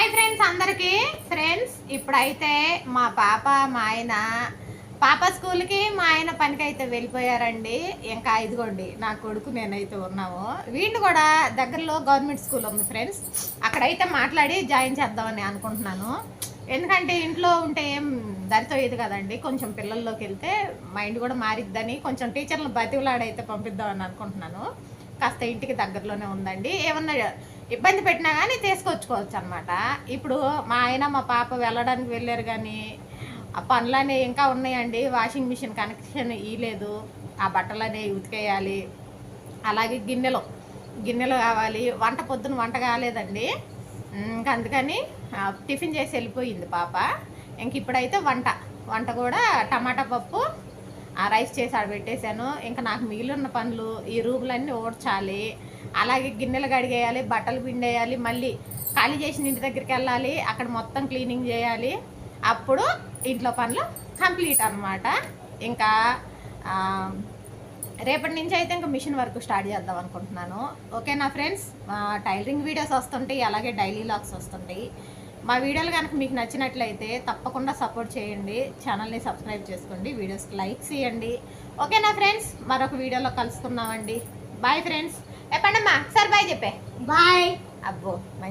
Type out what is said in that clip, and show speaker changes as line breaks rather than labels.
Hi friends అందరికీ. Friends ఇప్పుడైతే మా ఆయన పాప స్కూల్కి మా ఆయన పనికి అయితే వెళ్ళిపోయారండి. ఇంకా ఇదిగోండి నా కొడుకు నేనైతే ఉన్నాము. వీడిని కూడా దగ్గరలో గవర్నమెంట్ స్కూల్ ఉంది ఫ్రెండ్స్, అక్కడైతే మాట్లాడి జాయిన్ చేద్దామని అనుకుంటున్నాను. ఎందుకంటే ఇంట్లో ఉంటే ఏం దరితోయేది కదండి, కొంచెం పిల్లల్లోకి వెళ్తే మైండ్ కూడా మారిద్దని కొంచెం టీచర్లు బతివులాడైతే పంపిద్దామని అనుకుంటున్నాను. కాస్త ఇంటికి దగ్గరలోనే ఉందండి, ఏమన్నా ఇబ్బంది పెట్టినా కానీ తీసుకొచ్చుకోవచ్చు అనమాట. ఇప్పుడు మా ఆయన మా పాప వెళ్ళడానికి వెళ్ళారు, కానీ ఆ పనులనే ఇంకా ఉన్నాయండి. వాషింగ్ మిషన్ కనెక్షన్ ఇవ్వలేదు, ఆ బట్టలనే ఉతికేయాలి, అలాగే గిన్నెలు కావాలి. పొద్దున వంట కాలేదండి, ఇంకా అందుకని టిఫిన్ చేసి వెళ్ళిపోయింది పాప. ఇంక ఇప్పుడైతే వంట కూడా టమాటా పప్పు రైస్ చేసి ఆడ పెట్టేశాను. ఇంకా నాకు మిగిలిన పనులు ఈ రూములన్నీ ఓడ్చాలి, అలాగే గిన్నెలు కడిగేయాలి, బట్టలు పిండేయాలి, మళ్ళీ ఖాళీ చేసిన ఇంటి దగ్గరికి వెళ్ళాలి, అక్కడ మొత్తం క్లీనింగ్ చేయాలి. అప్పుడు ఇంట్లో పనులు కంప్లీట్ అనమాట. ఇంకా రేపటి నుంచి అయితే ఇంకా మిషన్ వర్క్ స్టార్ట్ చేద్దాం అనుకుంటున్నాను. ఓకేనా ఫ్రెండ్స్, టైలరింగ్ వీడియోస్ వస్తుంటాయి, అలాగే డైలీ లాగ్స్ వస్తుంటాయి. మా వీడియోలు కనుక మీకు నచ్చినట్లయితే తప్పకుండా సపోర్ట్ చేయండి, ఛానల్ని సబ్స్క్రైబ్ చేసుకోండి, వీడియోస్కి లైక్స్ ఇవ్వండి. ఓకేనా ఫ్రెండ్స్, మరొక వీడియోలో కలుసుకుందామండి. Bye friends. చెప్పండమ్మా సార్, బాయ్ చెప్పే.
బాయ్.
అబ్బో.